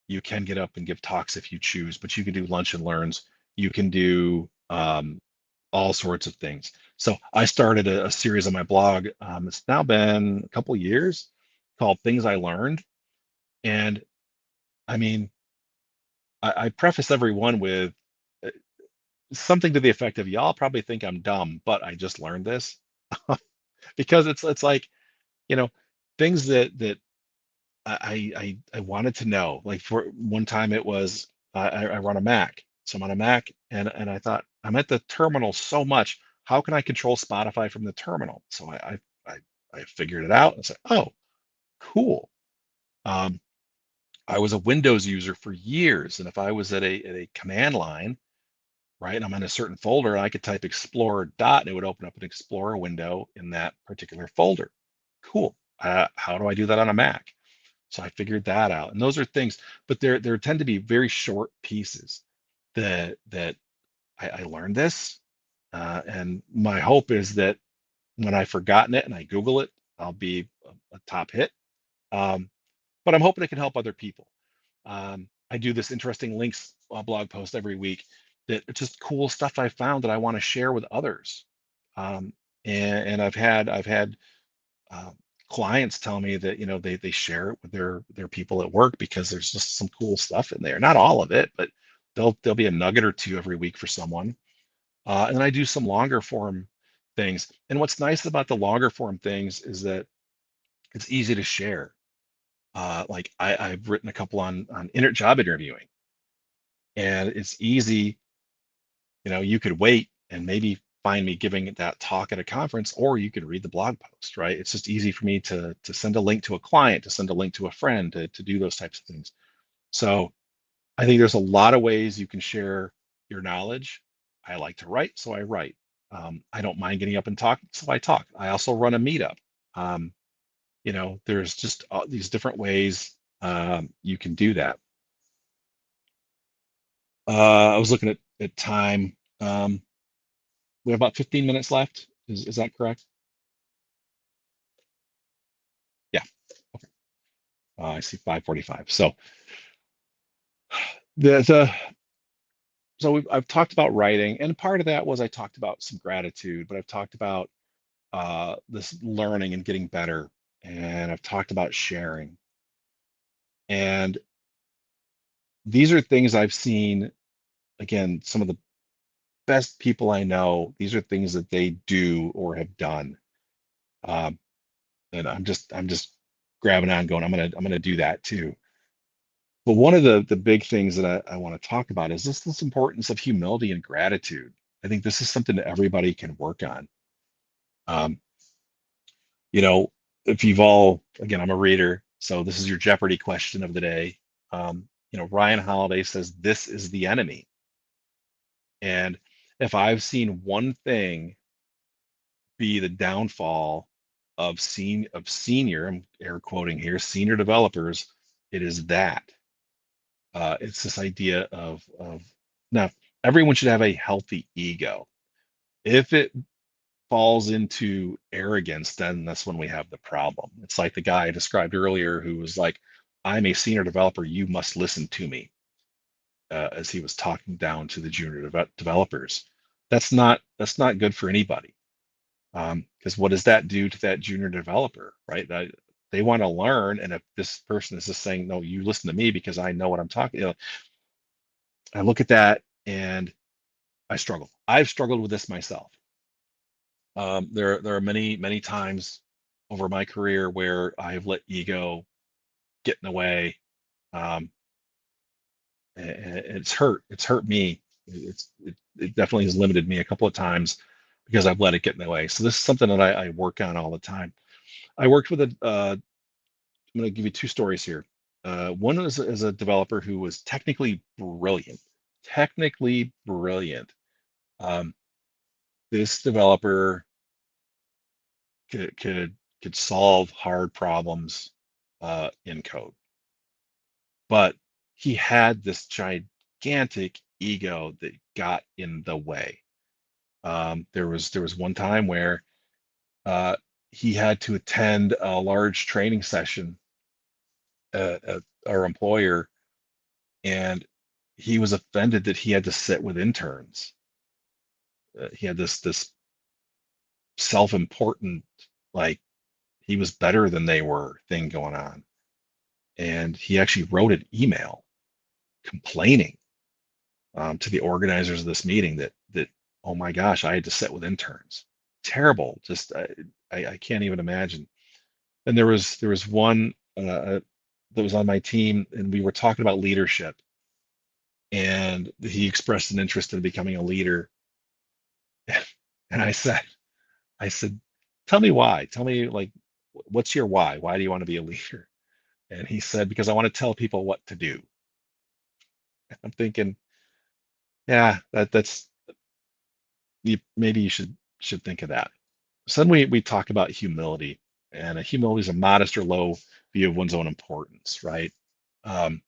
you can get up and give talks if you choose, but you can do lunch and learns, you can do all sorts of things. So I started a series on my blog. It's now been a couple years, called Things I Learned. And I mean, I preface every one with uh, something to the effect of, y'all probably think I'm dumb, but I just learned this. Because it's like, you know, things that I wanted to know. Like for one time it was, I run a Mac. So I'm on a Mac, and I thought, I'm at the terminal so much. How can I control Spotify from the terminal? So I figured it out and said, oh, cool. Um, I was a Windows user for years, and if I was at a command line, right, and I'm in a certain folder, I could type Explorer dot, and it would open up an Explorer window in that particular folder. Cool. How do I do that on a Mac? So I figured that out. And those are things, but there tend to be very short pieces that I learned this. And my hope is that when I've forgotten it and I Google it, I'll be a top hit. Um, but I'm hoping it can help other people. I do this interesting links blog post every week that it's just cool stuff I found that I want to share with others. Um, and I've had uh, clients tell me that they share it with their people at work because there's just some cool stuff in there. Not all of it, but there'll be a nugget or two every week for someone. And then I do some longer form things. And what's nice about the longer form things is that it's easy to share. Like I've written a couple on job interviewing, and it's easy. You could wait and maybe find me giving that talk at a conference, or you could read the blog post, right? It's just easy for me to send a link to a client, to send a link to a friend, to do those types of things. So I think there's a lot of ways you can share your knowledge. I like to write, so I write. I don't mind getting up and talking, so I talk. I also run a meetup. Um, there's just these different ways you can do that. I was looking at time. We have about 15 minutes left. Is that correct? Yeah. Okay. I see 5:45. So the I've talked about writing, and part of that was I talked about some gratitude, but I've talked about this learning and getting better, and I've talked about sharing. And these are things I've seen, again, some of the best people I know, these are things that they do or have done. Um, and I'm just grabbing on, going, I'm gonna do that too. But one of the big things that I want to talk about is this importance of humility and gratitude. I think this is something that everybody can work on. Um, you know, if you've all, again, I'm a reader, so this is your Jeopardy question of the day. Ryan Holiday says this is the enemy. And if I've seen one thing be the downfall of senior, I'm air quoting here, senior developers, it is that. It's this idea of now everyone should have a healthy ego. If it falls into arrogance, then that's when we have the problem. It's like the guy I described earlier who was like, I'm a senior developer, you must listen to me, as he was talking down to the junior developers. That's not good for anybody. Because what does that do to that junior developer, right? They want to learn, and if this person is just saying, "No, you listen to me because I know what I'm talking," I look at that and I struggle. I've struggled with this myself. There are many times over my career where I've let ego get in the way. Um, and it's hurt. It's hurt me. It definitely has limited me a couple of times because I've let it get in the way. So this is something that I work on all the time. I worked with I'm going to give you two stories here. One is a developer who was technically brilliant. Um, this developer could solve hard problems in code, but he had this gigantic ego that got in the way. There was one time where uh, he had to attend a large training session at our employer, and he was offended that he had to sit with interns. He had this self-important, like he was better than they were thing going on, and he actually wrote an email complaining to the organizers of this meeting that oh my gosh, I had to sit with interns. Terrible. Just I can't even imagine. And there was one that was on my team, and we were talking about leadership, and he expressed an interest in becoming a leader. And I said, tell me why. Tell me, like, what's your why? Why do you want to be a leader? And he said, because I want to tell people what to do. I'm thinking, yeah, that's maybe you should think of that. So then we talk about humility, and humility is a modest or low view of one's own importance, right? Um,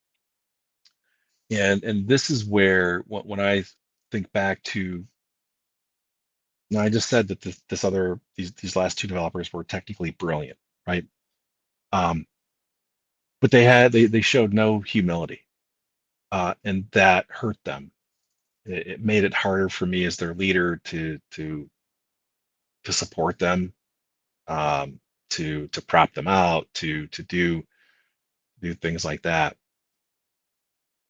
and this is where when I think back to, now I just said that these last two developers were technically brilliant, right? Um, but they showed no humility, and that hurt them. It made it harder for me as their leader to support them, um, to prop them out, to do things like that.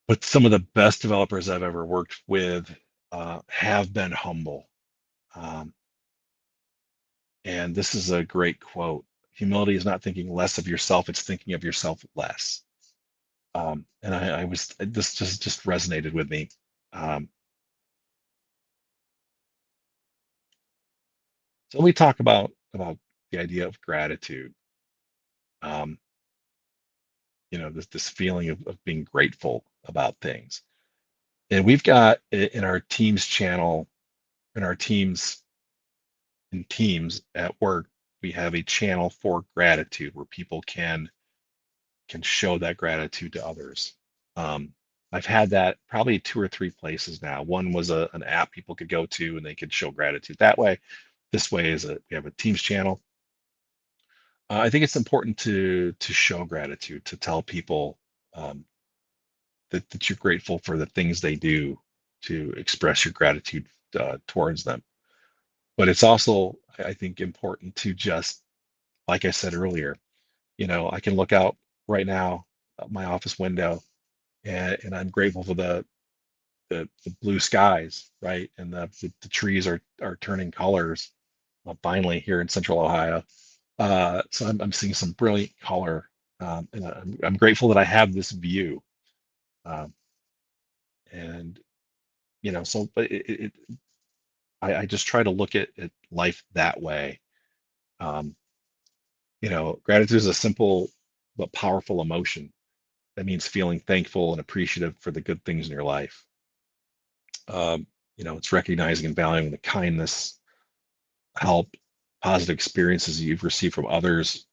But some of the best developers I've ever worked with have been humble. Um, and this is a great quote. Humility is not thinking less of yourself, it's thinking of yourself less. And I was, this just resonated with me. Um, so we talk about the idea of gratitude. Um, this feeling of being grateful about things. And we've got in our teams channel, in our teams in teams at work, we have a channel for gratitude where people can show that gratitude to others. Um, I've had that probably two or three places now. One was an app people could go to and they could show gratitude that way. This way is we have a Teams channel. I think it's important to show gratitude, to tell people that you're grateful for the things they do, to express your gratitude towards them. But it's also, I think, important to just, like I said earlier, I can look out right now my office window, and I'm grateful for the blue skies, right? And the trees are turning colors, finally here in Central Ohio. So I'm seeing some brilliant color, and I'm grateful that I have this view. Um, and so but I just try to look at life that way. Um, Gratitude is a simple but powerful emotion. That means feeling thankful and appreciative for the good things in your life. Um, it's recognizing and valuing the kindness, help, positive experiences you've received from others.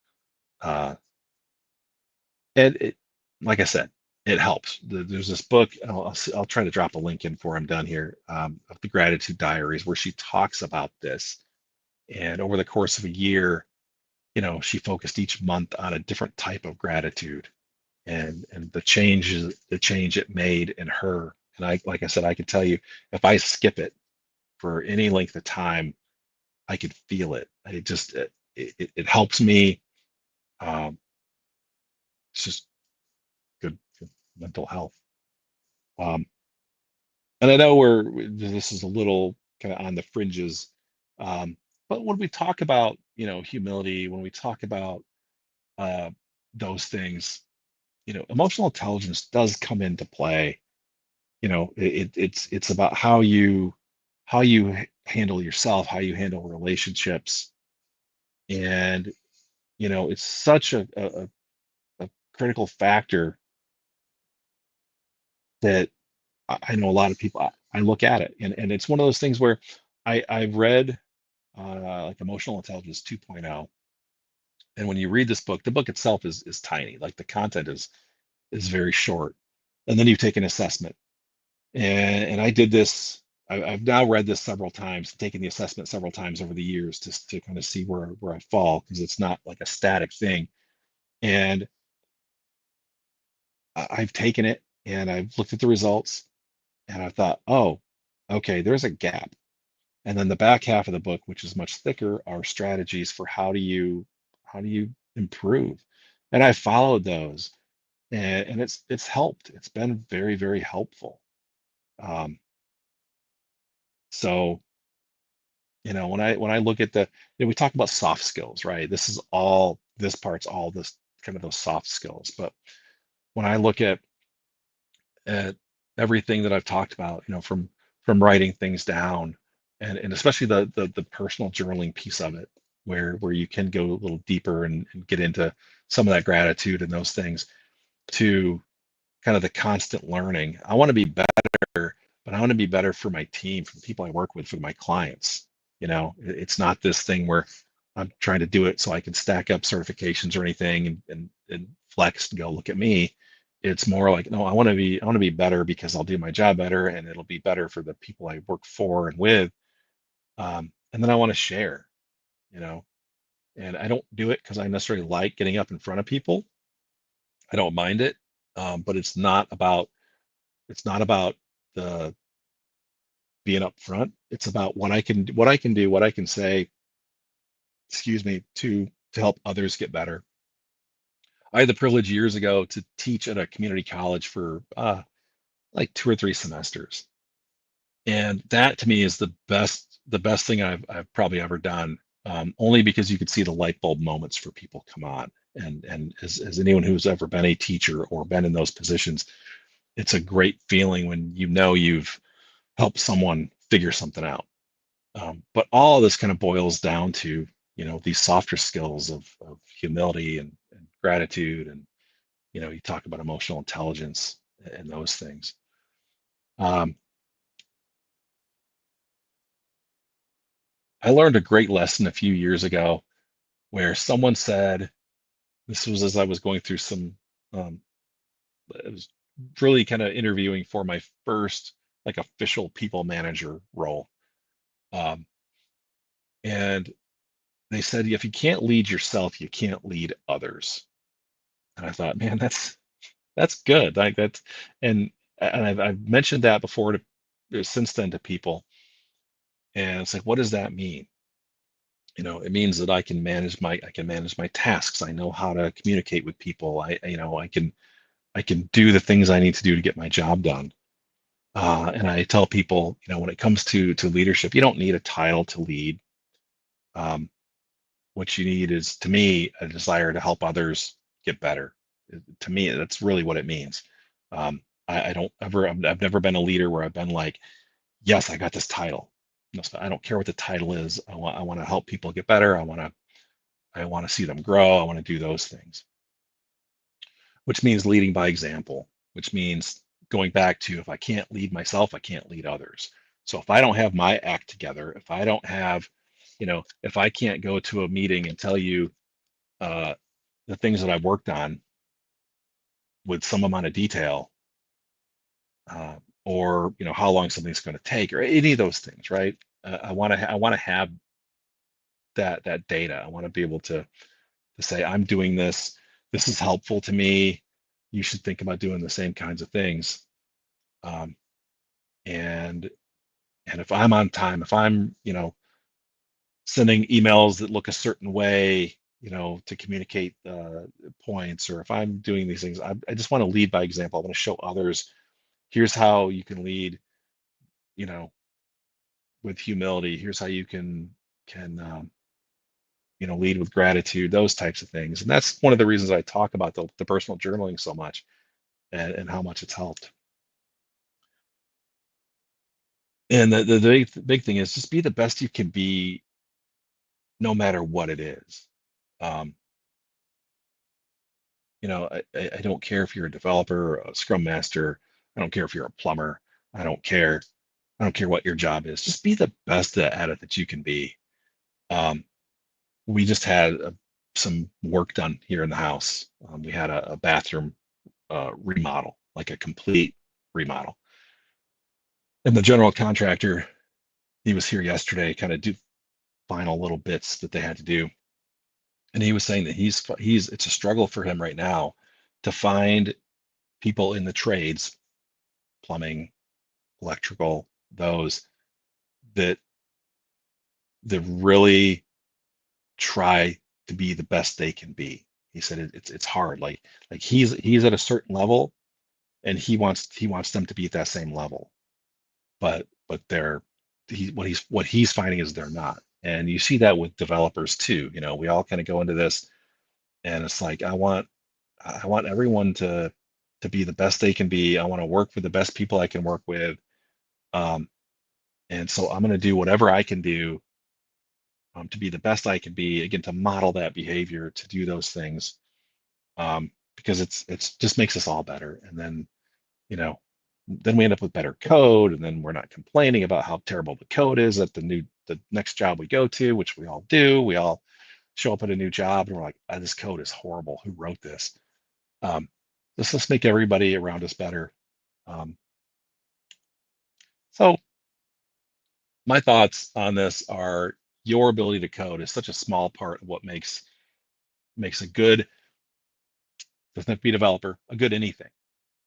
Uh, and like I said, it helps. There's this book, and I'll try to drop a link in before I'm done here, of the Gratitude Diaries, where she talks about this. And over the course of a year, she focused each month on a different type of gratitude, and the change it made in her. And like I said, I could tell you, if I skip it for any length of time, I could feel it. It helps me. Um, it's just good for mental health. Um, and I know this is a little kind of on the fringes, um, but when we talk about humility, when we talk about uh, those things, emotional intelligence does come into play. It's about how you handle yourself, how you handle relationships, and it's such a critical factor that I know a lot of people. I look at it, and it's one of those things where I've read like Emotional Intelligence 2.0, and when you read this book, the book itself is tiny, like the content is very short, and then you take an assessment, and I did this. I've now read this several times, taken the assessment several times over the years to kind of see where I fall, because it's not like a static thing. And I've taken it and I've looked at the results and I thought, oh, okay, there's a gap. And then the back half of the book, which is much thicker, are strategies for how do you improve. And I followed those, and it's helped. It's been very, very helpful. Um, so when I look at we talk about soft skills, right? This part's all this kind of those soft skills. But when I look at everything that I've talked about, from writing things down, and especially the personal journaling piece of it, where you can go a little deeper and get into some of that gratitude and those things, to kind of the constant learning. I want to be better, but I want to be better for my team, for the people I work with, for my clients. It's not this thing where I'm trying to do it so I can stack up certifications or anything and flex and go, look at me. It's more like, no, I want to be better because I'll do my job better and it'll be better for the people I work for and with. And then I want to share, you know, and I don't do it because I necessarily like getting up in front of people. I don't mind it. But it's not about the being up front. It's about what I can do, what I can say, excuse me, to help others get better. I had the privilege years ago to teach at a community college for like 2 or 3 semesters. And that to me is the best thing I've probably ever done. Only because you could see the light bulb moments for people come on. And as anyone who's ever been a teacher or been in those positions, it's a great feeling when you've helped someone figure something out. But all of this kind of boils down to, these softer skills of humility and gratitude. And, you talk about emotional intelligence and those things. Um, I learned a great lesson a few years ago where someone said, this was as I was going through um, I was really kind of interviewing for my first like official people manager role. Um, and they said, if you can't lead yourself, you can't lead others. And I thought, man, that's good. Like and I've mentioned that before since then to people. And it's like, what does that mean? It means that I can manage my tasks. I know how to communicate with people. I can do the things I need to do to get my job done. And I tell people, when it comes to leadership, you don't need a title to lead. Um, what you need is, to me, a desire to help others get better. To me, that's really what it means. I don't ever, I've never been a leader where I've been like, yes, I got this title. No, I don't care what the title is. I want to help people get better. I want to see them grow. I want to do those things, which means leading by example, which means going back to, if I can't lead myself, I can't lead others. So if I don't have my act together, if I don't have, if I can't go to a meeting and tell you uh, the things that I've worked on with some amount of detail, uh, or how long something's going to take, or any of those things, right? I want to have that data. I want to be able to say, I'm doing this. This is helpful to me. You should think about doing the same kinds of things. Um, and and if I'm on time, if I'm sending emails that look a certain way, to communicate points, or if I'm doing these things, I just want to lead by example. I want to show others, here's how you can lead, you know, with humility. Here's how you can lead with gratitude, those types of things. And that's one of the reasons I talk about the personal journaling so much, and how much it's helped. And the big thing is, just be the best you can be, no matter what it is. Um, I don't care if you're a developer, a scrum master. I don't care if you're a plumber. I don't care. I don't care what your job is. Just be the best at it that you can be. Um, we just had some work done here in the house. We had a bathroom remodel, like a complete remodel. And the general contractor, he was here yesterday, kind of do final little bits that they had to do. And he was saying that it's a struggle for him right now to find people in the trades, plumbing, electrical, those that really try to be the best they can be. He said it's hard. Like he's at a certain level, and he wants them to be at that same level, but what he's finding is they're not. And you see that with developers too. We all kind of go into this, and it's like, I want everyone to be the best they can be. I want to work with the best people I can work with. Um, and so I'm going to do whatever I can do, to be the best I can be, again, to model that behavior, to do those things, because it's just makes us all better. And you know, then we end up with better code, and then we're not complaining about how terrible the code is at the next job we go to, which we all do. We all show up at a new job and we're like, this code is horrible. Who wrote this? Um, let's make everybody around us better. Um, so my thoughts on this are, your ability to code is such a small part of what makes a good, doesn't have to be a developer, a good anything,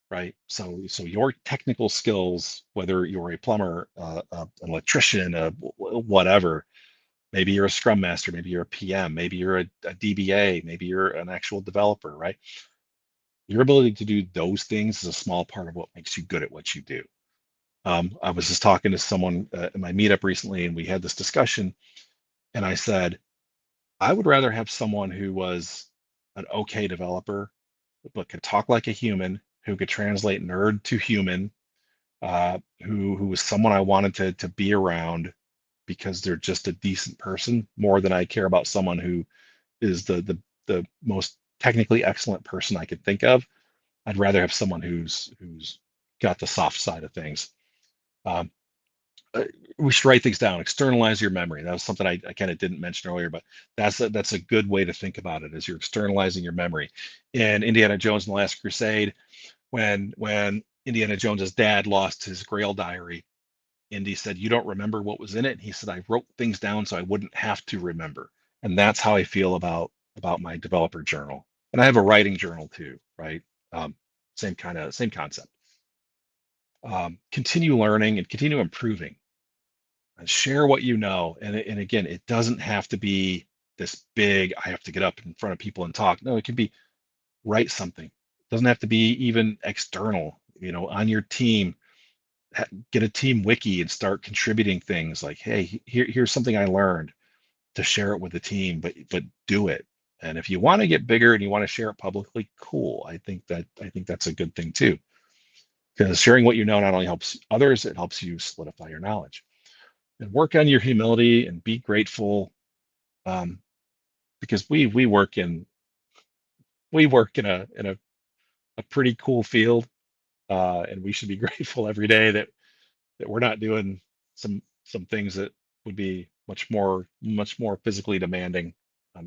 right? So your technical skills, whether you're a plumber, an electrician, whatever, maybe you're a scrum master, maybe you're a PM, maybe you're a DBA, maybe you're an actual developer, right? Your ability to do those things is a small part of what makes you good at what you do. I was just talking to someone in my meetup recently, and we had this discussion, and I said, I would rather have someone who was an okay developer, but could talk like a human, who could translate nerd to human, who was someone I wanted to be around, because they're just a decent person, more than I care about someone who is the most technically excellent person I could think of. I'd rather have someone who's got the soft side of things. Um, we should write things down. Externalize your memory. That was something I kind of didn't mention earlier, but that's a good way to think about it, as you're externalizing your memory. In Indiana Jones and the Last Crusade, when Indiana Jones's dad lost his Grail diary, Indy said, "You don't remember what was in it?" And he said, "I wrote things down so I wouldn't have to remember." And that's how I feel about my developer journal. And I have a writing journal too, right? Um, same concept. Continue learning and continue improving, and share what you know. And again, it doesn't have to be this big, I have to get up in front of people and talk. No, it can be, write something. It doesn't have to be even external, on your team. get a team wiki and start contributing things like, hey, here's something I learned, to share it with the team, but do it. And if you want to get bigger and you want to share it publicly, cool. I think that's a good thing too, because sharing what you know not only helps others, it helps you solidify your knowledge. And work on your humility and be grateful, because we work in a pretty cool field, and we should be grateful every day that we're not doing some things that would be much more physically demanding.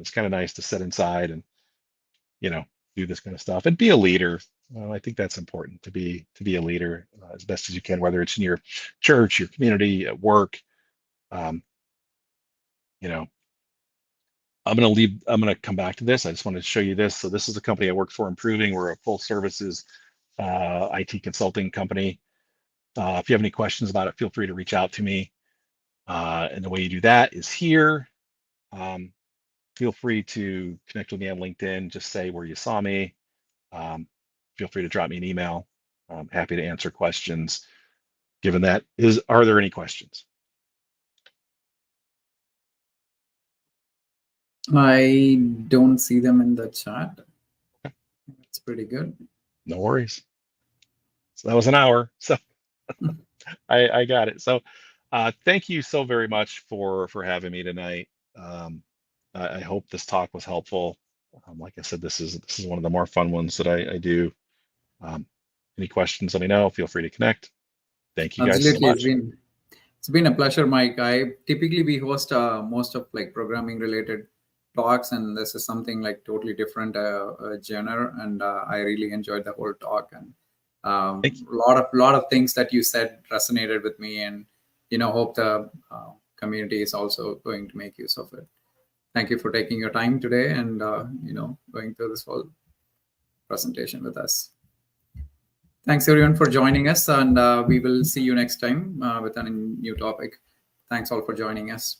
It's kind of nice to sit inside and, you know, do this kind of stuff and be a leader. I think that's important, to be a leader as best as you can, whether it's in your church, your community, at work. Um, you know, I'm gonna come back to this. I just wanted to show you this. So this is the company I work for, Improving. We're a full services IT consulting company. If you have any questions about it, feel free to reach out to me. And the way you do that is here. Feel free to connect with me on LinkedIn. Just say where you saw me. Feel free to drop me an email. I'm happy to answer questions. Given that, are there any questions? I don't see them in the chat. It's pretty good. No worries. So that was an hour. So I got it. So thank you so very much for having me tonight. I hope this talk was helpful. Like I said, this is one of the more fun ones that I do. Any questions, let me know. Feel free to connect. Thank you guys so much. It's been a pleasure, Mike. Typically we host most of like programming related talks, and this is something like totally different genre, and I really enjoyed the whole talk, and a lot of things that you said resonated with me, and hope the community is also going to make use of it. Thank you for taking your time today and going through this whole presentation with us. Thanks everyone for joining us, and we will see you next time with a new topic. Thanks all for joining us.